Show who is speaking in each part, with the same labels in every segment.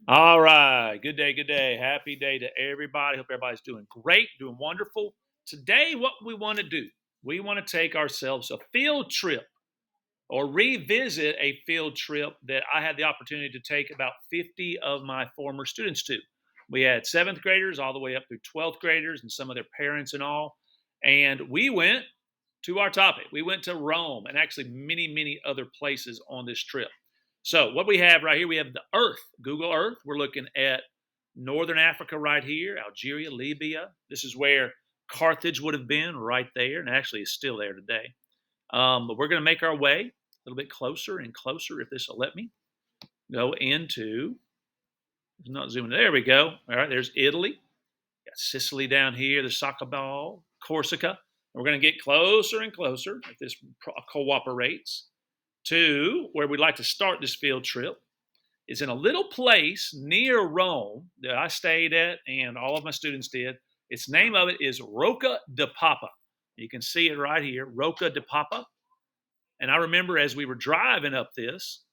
Speaker 1: All right. Good day. Good day. Happy day to everybody. Hope everybody's doing great, doing wonderful. Today, what we want to do, we want to take ourselves a field trip or revisit a field trip that I had the opportunity to take about 50 of my former students to. We had seventh graders all the way up through 12th graders and some of their parents and all. And we went to our topic. We went to Rome and actually many, many other places on this trip. So, what we have right here, we have the Earth, Google Earth. We're looking at Northern Africa right here, Algeria, Libya. This is where Carthage would have been right there, and actually is still there today. But we're going to make our way a little bit closer and closer, if this will let me, go into, it's not zooming, there we go. All right, there's Italy. Got Sicily down here, the soccer ball, Corsica. We're going to get closer and closer if this cooperates to where we'd like to start this field trip. Is in a little place near Rome that I stayed at and all of my students did. Its name of it is Roca De Papa. You can see it right here, Roca De Papa. And I remember as we were driving up this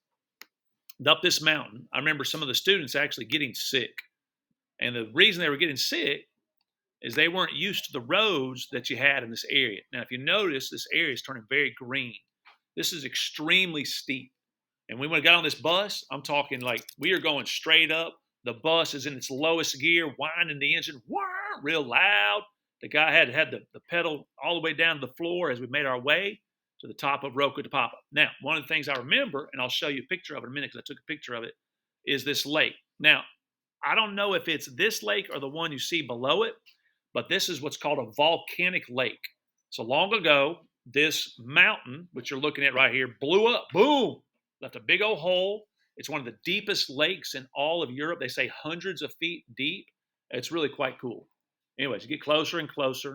Speaker 1: mountain, I remember some of the students actually getting sick. And the reason they were getting sick is they weren't used to the roads that you had in this area. Now, if you notice, this area is turning very green. This is extremely steep. And when we got on this bus, I'm talking like we are going straight up. The bus is in its lowest gear, whining the engine, real loud. The guy had the pedal all the way down to the floor as we made our way to the top of Roca de Papa. Now, one of the things I remember, and I'll show you a picture of it in a minute because I took a picture of it, is this lake. Now, I don't know if it's this lake or the one you see below it, but this is what's called a volcanic lake. So long ago, this mountain, which you're looking at right here, blew up. Boom! Left a big old hole. It's one of the deepest lakes in all of Europe. They say hundreds of feet deep. It's really quite cool. Anyways, you get closer and closer.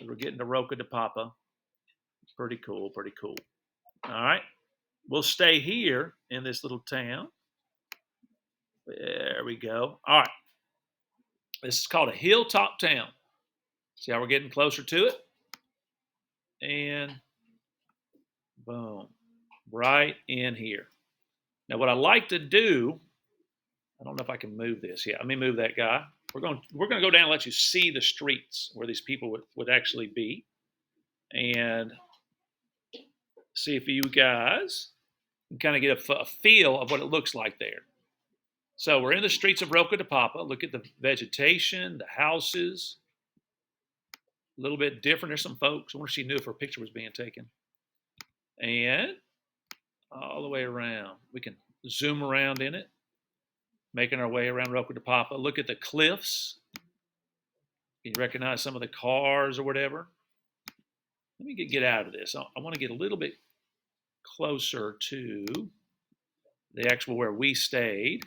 Speaker 1: We're getting to Roca de Papa. Pretty cool, pretty cool. All right. We'll stay here in this little town. There we go. All right. This is called a Hilltop Town. See how we're getting closer to it? And boom, right in here. Now, what I like to do, I don't know if I can move this. Yeah, let me move that guy. We're going to go down and let you see the streets where these people would actually be, and see if you guys can kind of get a feel of what it looks like there. So we're in the streets of Roca de Papa. Look at the vegetation, the houses, a little bit different. There's some folks. I wonder if she knew if her picture was being taken. And all the way around. We can zoom around in it, making our way around Roca de Papa. Look at the cliffs. Can you recognize some of the cars or whatever? Let me get out of this. I want to get a little bit closer to the actual where we stayed.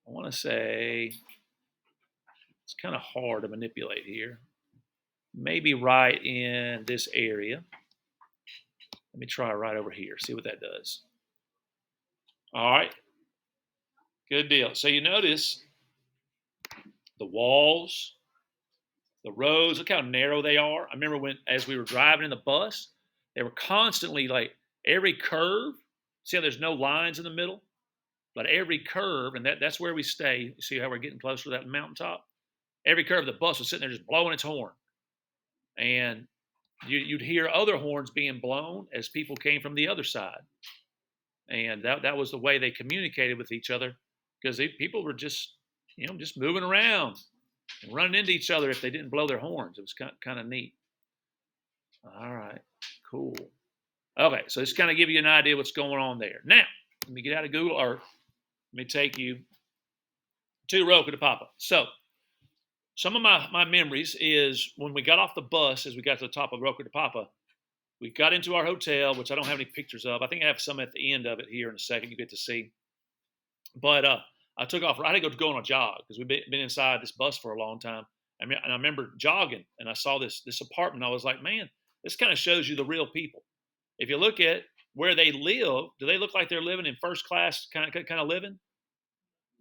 Speaker 1: I want to say it's kind of hard to manipulate here. Maybe right in this area. Let me try right over here, see what that does. All right. Good deal. So you notice the walls, the roads, look how narrow they are. I remember as we were driving in the bus, they were constantly like every curve. See how there's no lines in the middle? But every curve, and that's where we stay. You see how we're getting closer to that mountaintop? Every curve, the bus was sitting there just blowing its horn. And you'd hear other horns being blown as people came from the other side. And that was the way they communicated with each other, because people were just moving around and running into each other if they didn't blow their horns. It was kind of neat. All right, cool. Okay, so just kind of give you an idea what's going on there. Now, let me get out of Google Earth. Let me take you to Roca de Papa. So, some of my memories is when we got off the bus, as we got to the top of Roca de Papa, we got into our hotel, which I don't have any pictures of. I think I have some at the end of it here in a second you get to see. But I took off. I had to go on a jog because we've been inside this bus for a long time. And I remember jogging, and I saw this apartment. I was like, man, this kind of shows you the real people. If you look at where they live, do they look like they're living in first class kind of living?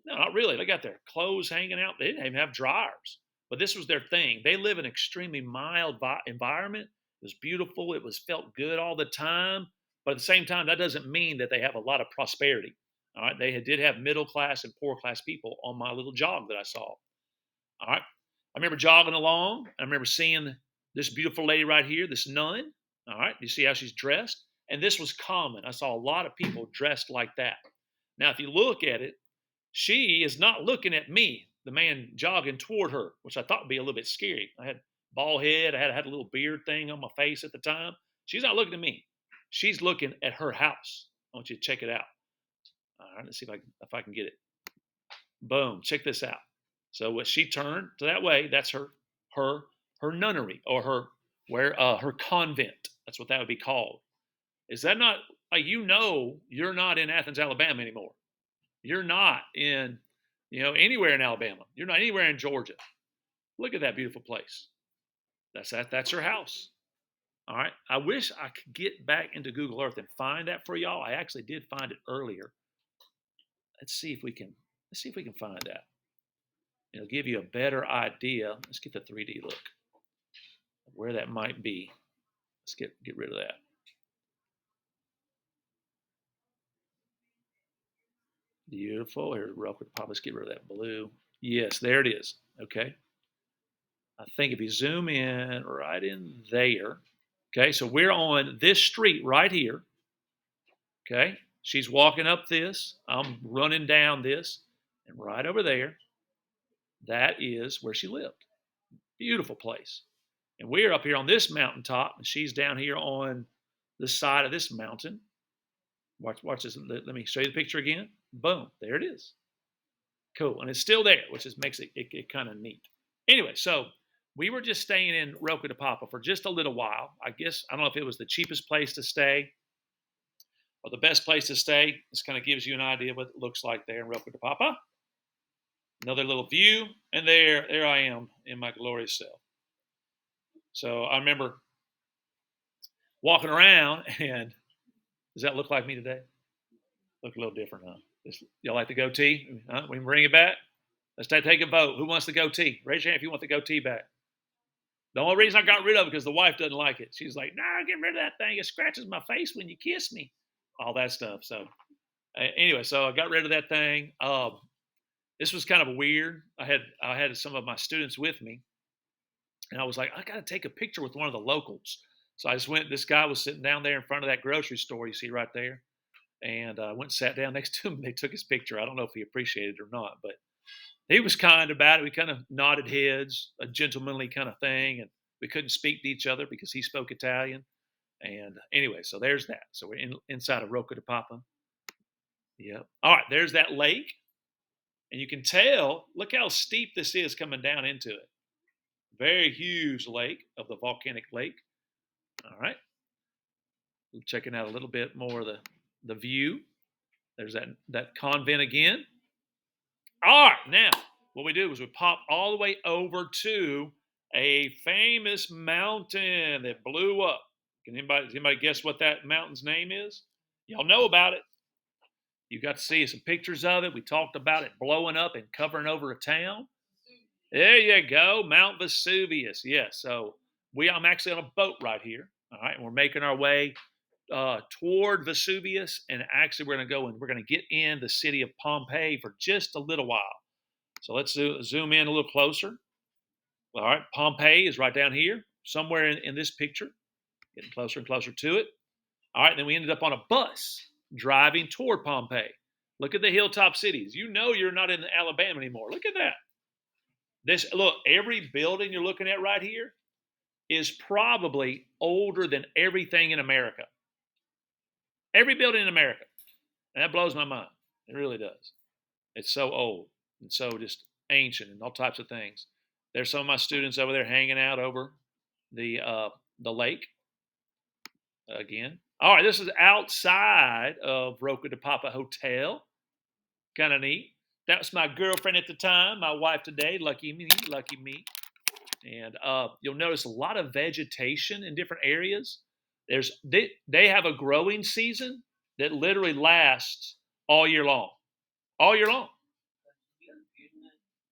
Speaker 1: No, not really. They got their clothes hanging out. They didn't even have dryers. But this was their thing. They live in an extremely mild environment. It was beautiful. It felt good all the time. But at the same time, that doesn't mean that they have a lot of prosperity. All right, they did have middle class and poor class people on my little jog that I saw. All right, I remember jogging along. I remember seeing this beautiful lady right here, this nun. All right, you see how she's dressed, and this was common. I saw a lot of people dressed like that. Now, if you look at it, she is not looking at me, the man jogging toward her, which I thought would be a little bit scary. I had bald head, I had a little beard thing on my face at the time. She's not looking at me. She's looking at her house. I want you to check it out. All right, let's see if I can get it. Boom, check this out. So what she turned to that way, that's her her nunnery or her convent. That's what that would be called. Is that not like you're not in Athens, Alabama anymore. You're not in anywhere in Alabama. You're not anywhere in Georgia. Look at that beautiful place. That's her house. All right. I wish I could get back into Google Earth and find that for y'all. I actually did find it earlier. Let's see if we can find that. It'll give you a better idea. Let's get the 3D look of where that might be. Let's get rid of that. Beautiful. Here's Roca De Papa. Let's get rid of that blue. Yes, there it is. Okay. I think if you zoom in right in there, okay, so we're on this street right here. Okay. She's walking up this. I'm running down this. And right over there, that is where she lived. Beautiful place. And we're up here on this mountaintop, and she's down here on the side of this mountain. Watch this. Let me show you the picture again. Boom. There it is. Cool. And it's still there, which makes it kind of neat. Anyway, so we were just staying in Roca De Papa for just a little while. I guess, I don't know if it was the cheapest place to stay or the best place to stay. This kind of gives you an idea of what it looks like there in Roca De Papa. Another little view, and there I am in my glorious self. So I remember walking around, and does that look like me today? Look a little different, huh? Y'all like the goatee? Huh? We can bring it back? Let's take a vote. Who wants the goatee? Raise your hand if you want the goatee back. The only reason I got rid of it because the wife doesn't like it. She's like, "No, get rid of that thing. It scratches my face when you kiss me." All that stuff. So anyway, so I got rid of that thing. This was kind of weird. I had some of my students with me, and I was like, I got to take a picture with one of the locals. So I just went. This guy was sitting down there in front of that grocery store you see right there, and I went and sat down next to him. And they took his picture. I don't know if he appreciated it or not, but he was kind about it. We kind of nodded heads, a gentlemanly kind of thing, and we couldn't speak to each other because he spoke Italian. And anyway, so there's that. So we're inside of Roca De Papa. Yep. All right, there's that lake. And you can tell, look how steep this is coming down into it. Very huge lake of the Volcanic Lake. All right. We're checking out a little bit more of the view. There's that convent again. All right, now what we do is we pop all the way over to a famous mountain that blew up. Does anybody guess what that mountain's name is? Y'all know about it. You got to see some pictures of it. We talked about it blowing up and covering over a town. There you go, Mount Vesuvius. Yes, so I'm actually on a boat right here. All right, and we're making our way toward Vesuvius, and actually we're going to go and we're going to get in the city of Pompeii for just a little while. So let's zoom in a little closer. All right, Pompeii is right down here, somewhere in this picture. Getting closer and closer to it. All right, then we ended up on a bus driving toward Pompeii. Look at the hilltop cities. You know you're not in Alabama anymore. Look at that. Look, every building you're looking at right here is probably older than everything in America. Every building in America. And that blows my mind. It really does. It's so old and so just ancient and all types of things. There's some of my students over there hanging out over the lake again. All right, this is outside of Roca De Papa Hotel. Kind of neat. That was my girlfriend at the time, my wife today. Lucky me, lucky me. And you'll notice a lot of vegetation in different areas. They have a growing season that literally lasts all year long. All year long.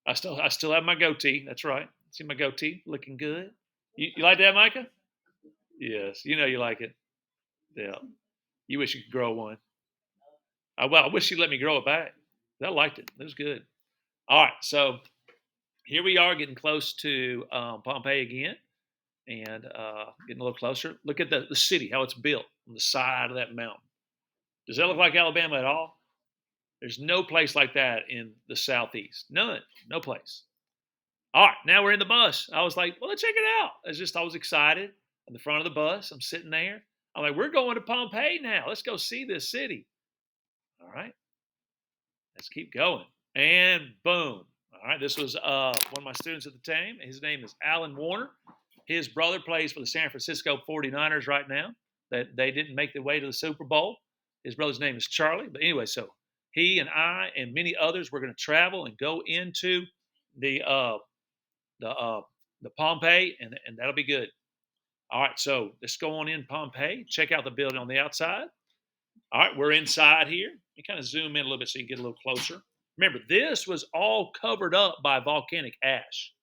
Speaker 1: I still have my goatee. That's right. See my goatee looking good. You like that, Micah? Yes. You know you like it. Yeah. You wish you could grow one. Well, I wish she let me grow it back. I liked it. It was good. All right, so here we are getting close to Pompeii again, and getting a little closer. Look at the city, how it's built on the side of that mountain. Does that look like Alabama at all? There's no place like that in the southeast. None. No place. All right, now we're in the bus. I was like, well, let's check it out. I was excited. In the front of the bus, I'm sitting there. I'm like, we're going to Pompeii now. Let's go see this city. All right, let's keep going. And boom. All right, this was one of my students at the time. His name is Alan Warner. His brother plays for the San Francisco 49ers right now. That they didn't make their way to the Super Bowl. His brother's name is Charlie. But anyway, so he and I and many others were going to travel and go into the uh, the uh, the Pompeii, and that'll be good. All right, so let's go on in Pompeii. Check out the building on the outside. All right, we're inside here. You kind of zoom in a little bit so you get a little closer. Remember, this was all covered up by volcanic ash,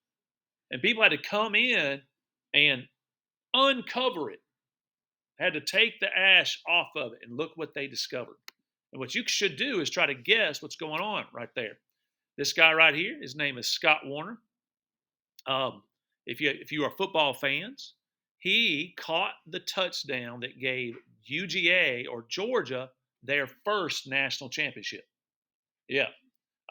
Speaker 1: and people had to come in and uncover it. Had to take the ash off of it, and look what they discovered. And what you should do is try to guess what's going on right there. This guy right here, his name is Scott Warner. Um, if you are football fans, he caught the touchdown that gave UGA or Georgia their first national championship. Yeah,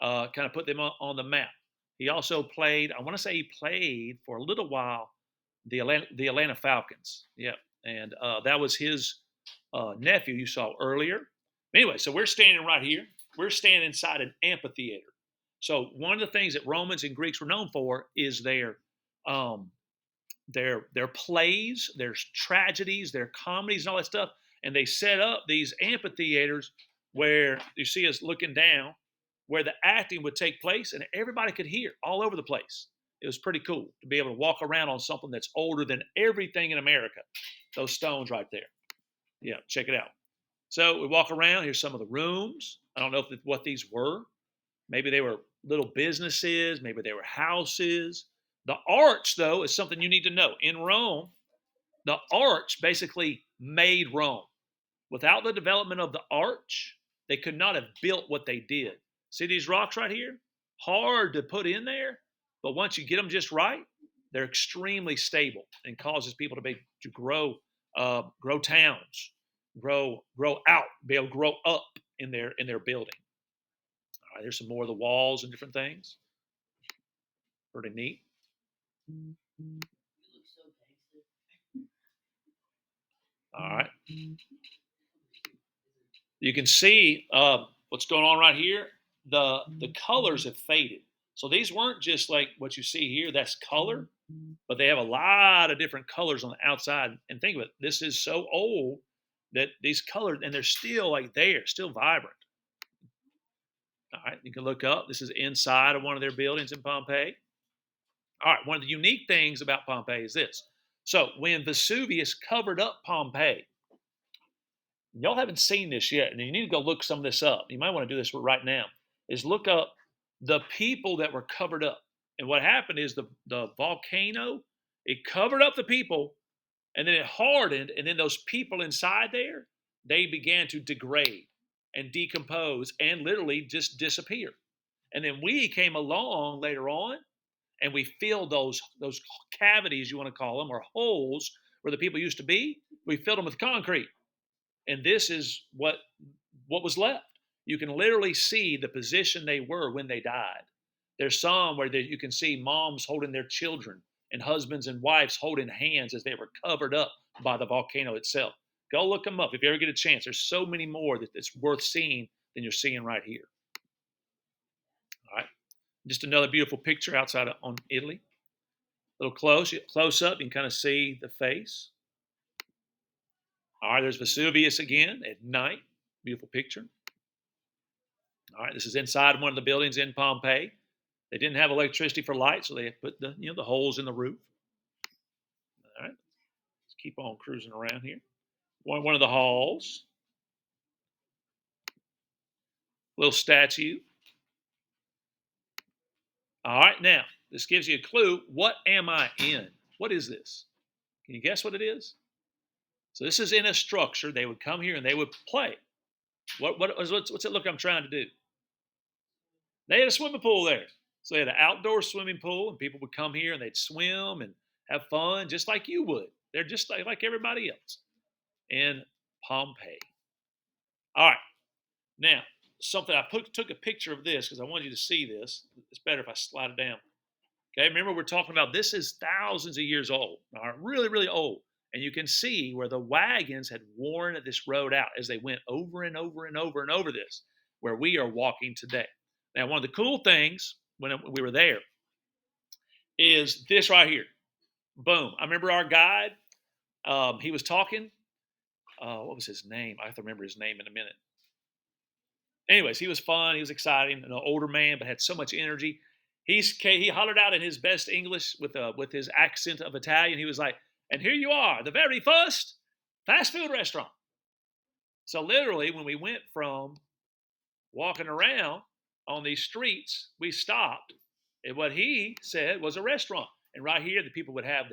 Speaker 1: kind of put them on the map. He also played. I want to say he played for a little while the Atlanta Falcons. Yeah, and that was his nephew you saw earlier. Anyway, so we're standing right here. We're standing inside an amphitheater. So one of the things that Romans and Greeks were known for is um, their plays, their tragedies, their comedies, and all that stuff. And they set up these amphitheaters where you see us looking down, where the acting would take place, and everybody could hear all over the place. It was pretty cool to be able to walk around on something that's older than everything in America. Those stones right there. Yeah, check it out. So we walk around. Here's some of the rooms. I don't know what these were. Maybe they were little businesses. Maybe they were houses. The arch, though, is something you need to know. In Rome, the arch basically made Rome. Without the development of the arch, they could not have built what they did. See these rocks right here? Hard to put in there, but once you get them just right, they're extremely stable and causes people to grow towns, grow out, be able to grow up in their building. All right, there's some more of the walls and different things. Pretty neat. All right. You can see what's going on right here. The colors have faded. So these weren't just like what you see here. That's color, but they have a lot of different colors on the outside. And think of it, this is so old that these colors, and they're still like there, still vibrant. All right, you can look up. This is inside of one of their buildings in Pompeii. All right, one of the unique things about Pompeii is this. So when Vesuvius covered up Pompeii, y'all haven't seen this yet, and you need to go look some of this up. You might want to do this right now. Is look up the people that were covered up. And what happened is the volcano, it covered up the people, and then it hardened, and then those people inside there, they began to degrade and decompose and literally just disappear. And then we came along later on, and we filled those cavities, you want to call them, or holes where the people used to be. We filled them with concrete, and this is what was left. You can literally see the position they were when they died. There's some where you can see moms holding their children and husbands and wives holding hands as they were covered up by the volcano itself. Go look them up if you ever get a chance. There's so many more that it's worth seeing than you're seeing right here. All right, just another beautiful picture outside on Italy. A little close up, you can kind of see the face. All right, there's Vesuvius again at night. Beautiful picture. All right, this is inside one of the buildings in Pompeii. They didn't have electricity for light, so they put the holes in the roof. All right, let's keep on cruising around here. One of the halls. Little statue. All right, now this gives you a clue. What am I in? What is this? Can you guess what it is? So this is in a structure. They would come here and they would play. What's it look I'm trying to do? They had a swimming pool there. So they had an outdoor swimming pool, and people would come here and they'd swim and have fun just like you would. They're just like everybody else in Pompeii. All right. Now, something took a picture of this because I wanted you to see this. It's better if I slide it down. Okay, remember we're talking about this is thousands of years old, all right, really, really old. And you can see where the wagons had worn this road out as they went over and over and over and over this, where we are walking today. Now, one of the cool things when we were there is this right here. Boom. I remember our guide, he was talking. What was his name? I have to remember his name in a minute. Anyways, he was fun. He was exciting. An older man, but had so much energy. He hollered out in his best English with his accent of Italian. He was like, "And here you are, the very first fast food restaurant." So literally, when we went from walking around on these streets, we stopped at what he said was a restaurant. And right here, the people would have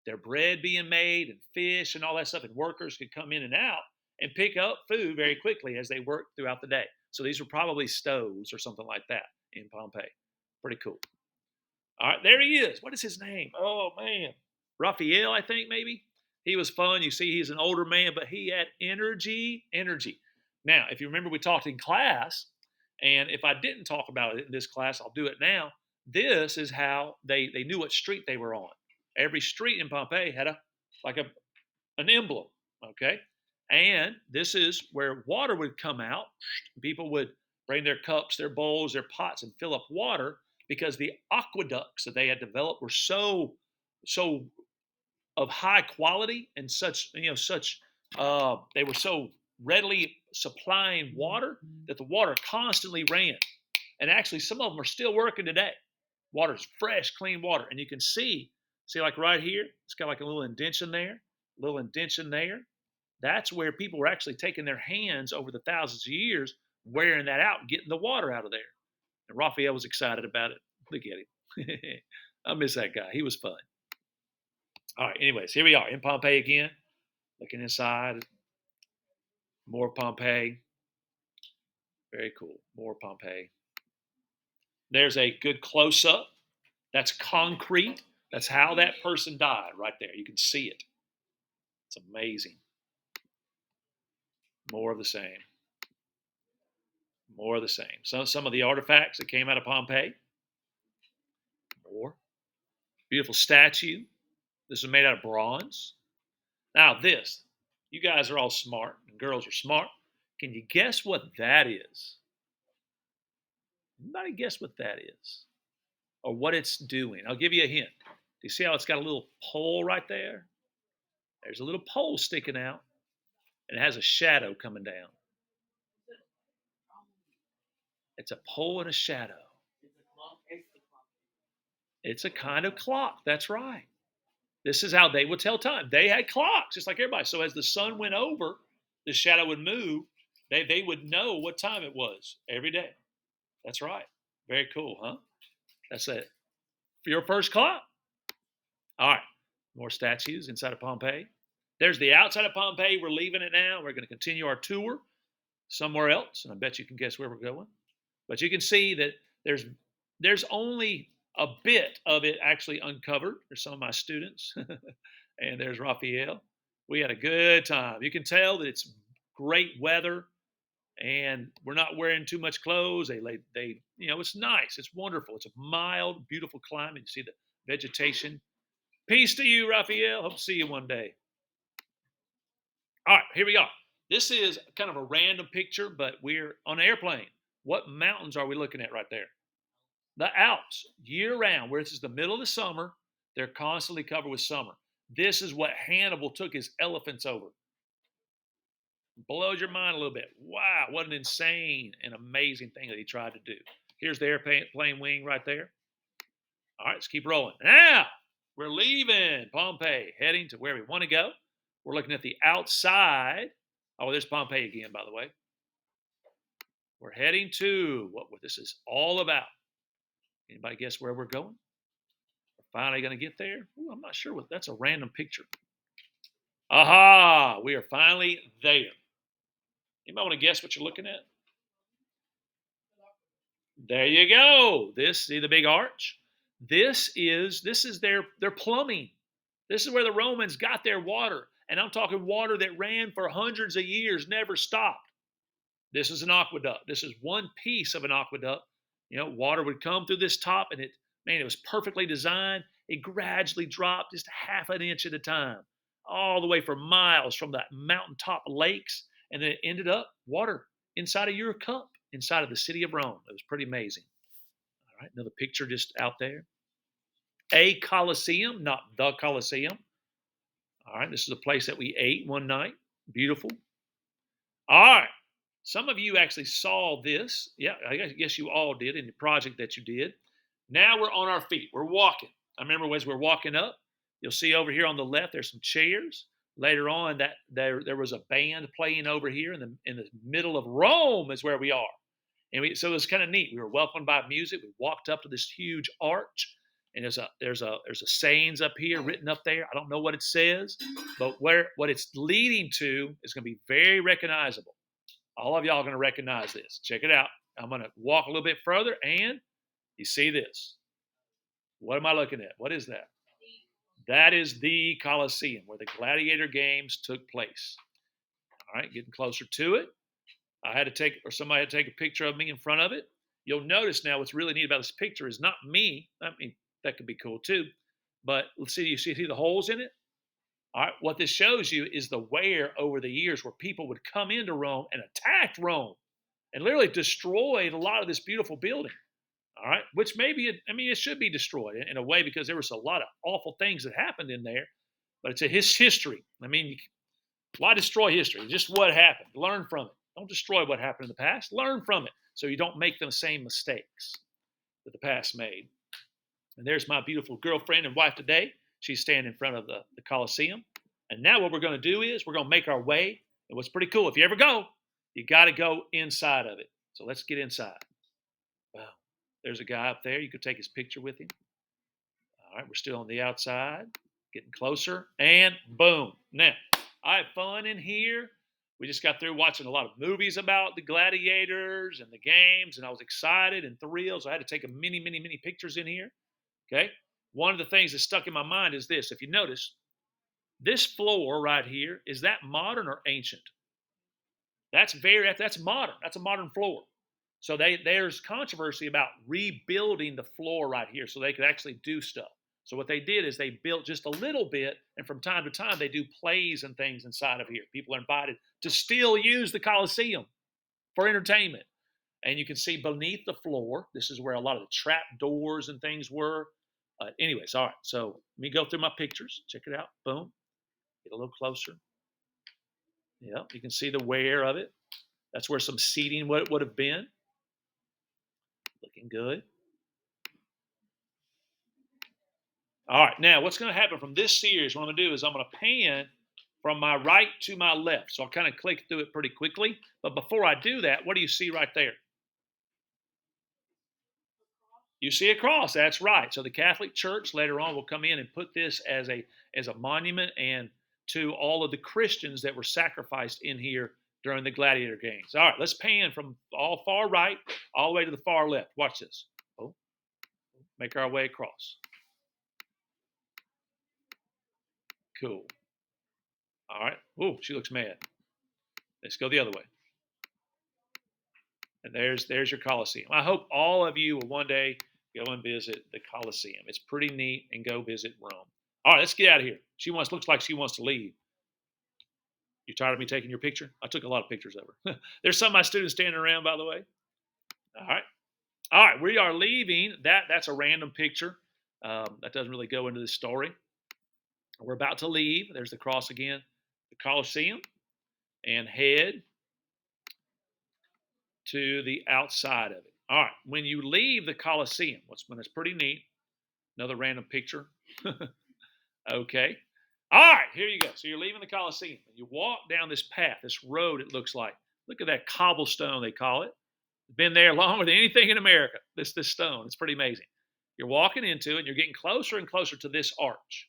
Speaker 1: their bread being made and fish and all that stuff, and workers could come in and out and pick up food very quickly as they worked throughout the day. So these were probably stoves or something like that in Pompeii. Pretty cool. All right, there he is. What is his name? Oh man, Raphael, I think maybe. He was fun. You see, he's an older man, but he had energy, energy. Now, if you remember, we talked in class, and if I didn't talk about it in this class, I'll do it now. This is how they knew what street they were on. Every street in Pompeii had like a an emblem. Okay, and this is where water would come out. People would bring their cups, their bowls, their pots, and fill up water because the aqueducts that they had developed were so of high quality and such they were so readily supplying water that the water constantly ran. And actually, some of them are still working today. Water's fresh, clean water, and you can see like right here, it's got like a little indention there, little indention there. That's where people were actually taking their hands over the thousands of years, wearing that out, getting the water out of there. And Raphael was excited about it. Look at him. I miss that guy. He was fun. All right. Anyways, here we are in Pompeii again, looking inside. More Pompeii. Very cool. More Pompeii. There's a good close up. That's concrete. That's how that person died right there. You can see it. It's amazing. More of the same. More of the same. So some of the artifacts that came out of Pompeii. More. Beautiful statue. This is made out of bronze. Now, this, you guys are all smart, and girls are smart. Can you guess what that is? Anybody guess what that is? Or what it's doing? I'll give you a hint. Do you see how it's got a little pole right there? There's a little pole sticking out, and it has a shadow coming down. It's a pole and a shadow. It's a kind of clock. That's right. This is how they would tell time. They had clocks, just like everybody. So as the sun went over, the shadow would move. They would know what time it was every day. That's right. Very cool, huh? That's it. For your first clock. All right. More statues inside of Pompeii. There's the outside of Pompeii. We're leaving it now. We're going to continue our tour somewhere else, and I bet you can guess where we're going. But you can see that there's only a bit of it actually uncovered. There's some of my students, and there's Raphael. We had a good time. You can tell that it's great weather, and we're not wearing too much clothes. It's nice. It's wonderful. It's a mild, beautiful climate. You see the vegetation. Peace to you, Raphael. Hope to see you one day. All right, here we are. This is kind of a random picture, but we're on an airplane. What mountains are we looking at right there? The Alps, year round, where this is the middle of the summer, they're constantly covered with summer. This is what Hannibal took his elephants over. Blows your mind a little bit. Wow, what an insane and amazing thing that he tried to do. Here's the airplane wing right there. All right, let's keep rolling. Now, we're leaving Pompeii, heading to where we want to go. We're looking at the outside. Oh, there's Pompeii again, by the way. We're heading to what this is all about. Anybody guess where we're going? We're finally going to get there. Ooh, I'm not sure what that's a random picture. Aha! We are finally there. Anybody want to guess what you're looking at? There you go. See the big arch? This is their plumbing. This is where the Romans got their water. And I'm talking water that ran for hundreds of years, never stopped. This is an aqueduct. This is one piece of an aqueduct. Water would come through this top, and it was perfectly designed. It gradually dropped just half an inch at a time, all the way for miles from that mountaintop lakes, and then it ended up water inside of your cup, inside of the city of Rome. It was pretty amazing. All right, another picture just out there. A Coliseum, not the Coliseum. All right, this is a place that we ate one night. Beautiful. All right. Some of you actually saw this. Yeah, I guess you all did in the project that you did. Now we're on our feet. We're walking. I remember as we're walking up, you'll see over here on the left, there's some chairs. Later on, that there was a band playing over here in the middle of Rome is where we are. And so it was kind of neat. We were welcomed by music. We walked up to this huge arch, and there's a sayings up here written up there. I don't know what it says, but what it's leading to is going to be very recognizable. All of y'all are going to recognize this. Check it out. I'm going to walk a little bit further, and you see this. What am I looking at? What is that? That is the Coliseum, where the gladiator games took place. All right, getting closer to it. Somebody had to take a picture of me in front of it. You'll notice now what's really neat about this picture is not me. I mean, that could be cool too. But let's see, you see the holes in it? All right, what this shows you is the wear over the years where people would come into Rome and attack Rome and literally destroyed a lot of this beautiful building. All right, which it should be destroyed in a way because there was a lot of awful things that happened in there, but it's his history. Why destroy history? Just what happened. Learn from it. Don't destroy what happened in the past. Learn from it so you don't make the same mistakes that the past made. And there's my beautiful girlfriend and wife today. She's standing in front of the Coliseum. And now what we're going to do is we're going to make our way. And what's pretty cool, if you ever go, you got to go inside of it. So let's get inside. Wow. There's a guy up there. You could take his picture with him. All right, we're still on the outside, getting closer, and boom. Now, I have fun in here. We just got through watching a lot of movies about the gladiators and the games, and I was excited and thrilled, so I had to take many pictures in here. Okay? One of the things that stuck in my mind is this. If you notice, this floor right here, is that modern or ancient? That's modern. That's a modern floor. So there's controversy about rebuilding the floor right here so they could actually do stuff. So what they did is they built just a little bit, and from time to time they do plays and things inside of here. People are invited to still use the Coliseum for entertainment. And you can see beneath the floor, this is where a lot of the trap doors and things were. Anyways, all right. So let me go through my pictures. Check it out. Boom. Get a little closer. Yeah, you can see the wear of it. That's where some seating would have been. Looking good. All right, now what's going to happen from this series, what I'm going to do is I'm going to pan from my right to my left. So I'll kind of click through it pretty quickly. But before I do that, what do you see right there? You see a cross. That's right. So the Catholic Church later on will come in and put this as a monument and to all of the Christians that were sacrificed in here during the gladiator games. All right, let's pan from all far right all the way to the far left. Watch this. Oh, make our way across. Cool. All right. Oh, she looks mad. Let's go the other way. And there's your Coliseum. I hope all of you will one day go and visit the Coliseum. It's pretty neat, and go visit Rome. All right, let's get out of here. Looks like she wants to leave. You tired of me taking your picture? I took a lot of pictures of her. There's some of my students standing around, by the way. All right, we are leaving. That's a random picture. That doesn't really go into this story. We're about to leave. There's the cross again, the Coliseum, and head to the outside of it. All right, when you leave the Coliseum, it's pretty neat. Another random picture. Okay. All right, here you go. So you're leaving the Coliseum, and you walk down this path, this road, it looks like. Look at that cobblestone, they call it. It's been there longer than anything in America, this stone. It's pretty amazing. You're walking into it, and you're getting closer and closer to this arch.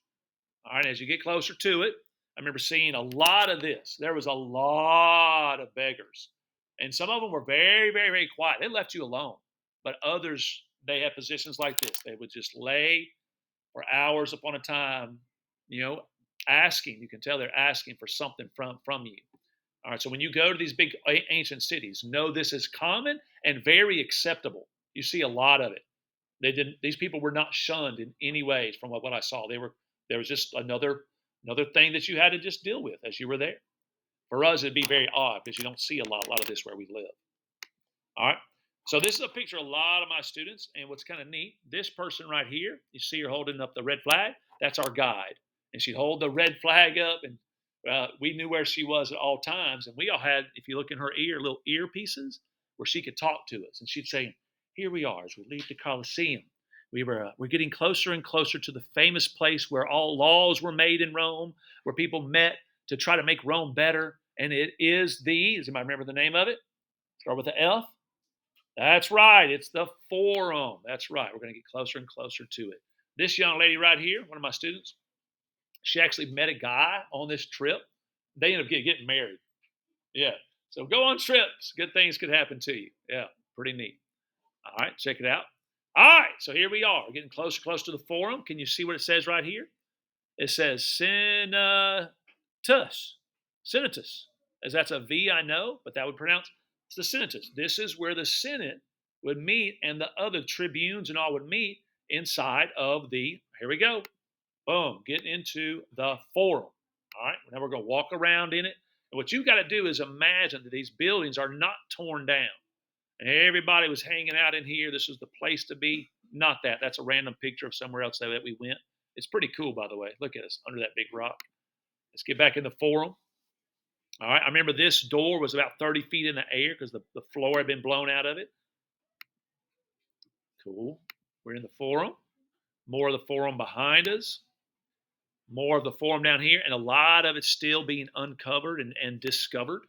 Speaker 1: All right, as you get closer to it, I remember seeing a lot of this. There was a lot of beggars. And some of them were very, very, very quiet. They left you alone. But others, they had positions like this. They would just lay for hours upon a time, you know, asking. You can tell they're asking for something from you. All right. So when you go to these big ancient cities, know this is common and very acceptable. You see a lot of it. They didn't. These people were not shunned in any ways from what I saw. They were. There was just another thing that you had to just deal with as you were there. For us, it'd be very odd because you don't see a lot of this where we live. All right. So this is a picture of a lot of my students, and what's kind of neat, this person right here, you see her holding up the red flag. That's our guide, and she'd hold the red flag up, and we knew where she was at all times. And we all had, if you look in her ear, little earpieces where she could talk to us, and she'd say, "Here we are as we leave the Coliseum. We're getting closer and closer to the famous place where all laws were made in Rome, where people met to try to make Rome better, and it is the. Does anybody remember the name of it? Start with the F. That's right. It's the Forum. That's right. We're going to get closer and closer to it. This young lady right here, one of my students, she actually met a guy on this trip. They ended up getting married. Yeah. So go on trips. Good things could happen to you. Yeah. Pretty neat. All right. Check it out. All right. So here we are. We're getting close to the Forum. Can you see what it says right here? It says Senatus. Senatus. As that's a V, I know, but that would pronounce it's the Senatus. This is where the Senate would meet and the other tribunes and all would meet inside of the, here we go, boom, getting into the Forum. All right, now we're going to walk around in it. And what you've got to do is imagine that these buildings are not torn down. And everybody was hanging out in here. This is the place to be. Not that. That's a random picture of somewhere else that we went. It's pretty cool, by the way. Look at us under that big rock. Let's get back in the Forum. All right, I remember this door was about 30 feet in the air because the floor had been blown out of it. Cool. We're in the Forum. More of the Forum behind us. More of the Forum down here, and a lot of it's still being uncovered and discovered.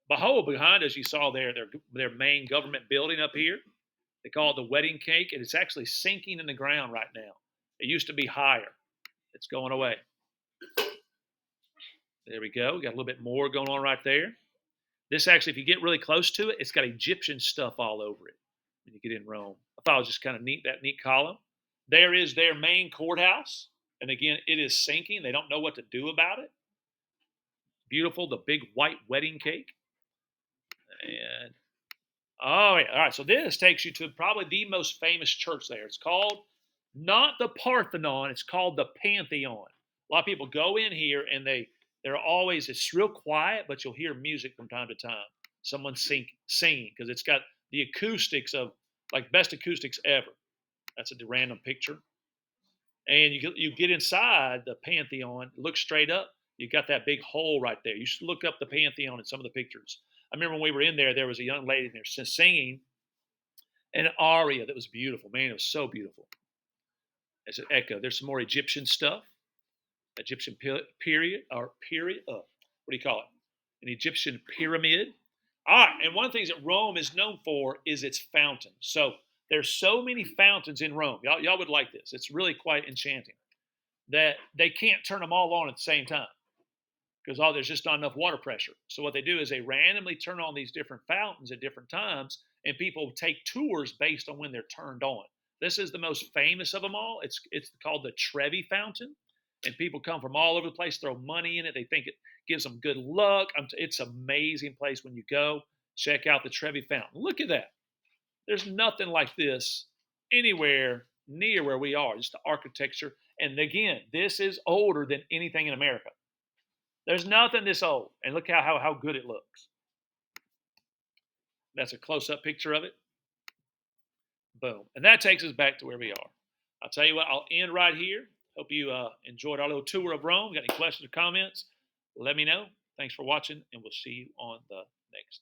Speaker 1: Behold, behind us, you saw their main government building up here. They call it the Wedding Cake, and it's actually sinking in the ground right now. It used to be higher. It's going away. There we go. We got a little bit more going on right there. This actually, if you get really close to it, it's got Egyptian stuff all over it when you get in Rome. I thought it was just kind of neat, that neat column. There is their main courthouse. And again, it is sinking. They don't know what to do about it. Beautiful, the big white wedding cake. And oh, yeah. All right. So this takes you to probably the most famous church there. It's called not the Parthenon. It's called the Pantheon. A lot of people go in here and they're always, it's real quiet, but you'll hear music from time to time. Someone singing because it's got the acoustics of like best acoustics ever. That's a random picture. And you get inside the Pantheon, look straight up. You got that big hole right there. You should look up the Pantheon in some of the pictures. I remember when we were in there, there was a young lady in there singing an aria that was beautiful. Man, it was so beautiful. As an echo, there's some more Egyptian stuff. Egyptian period. What do you call it? An Egyptian pyramid. All right, and one of the things that Rome is known for is its fountains. So there's so many fountains in Rome. Y'all would like this. It's really quite enchanting that they can't turn them all on at the same time because there's just not enough water pressure. So what they do is they randomly turn on these different fountains at different times, and people take tours based on when they're turned on. This is the most famous of them all. It's called the Trevi Fountain, and people come from all over the place, throw money in it. They think it gives them good luck. It's an amazing place when you go. Check out the Trevi Fountain. Look at that. There's nothing like this anywhere near where we are, just the architecture. And again, this is older than anything in America. There's nothing this old. And look how good it looks. That's a close-up picture of it. Boom. And that takes us back to where we are. I'll tell you what, I'll end right here. Hope you enjoyed our little tour of Rome. Got any questions or comments? Let me know. Thanks for watching, and we'll see you on the next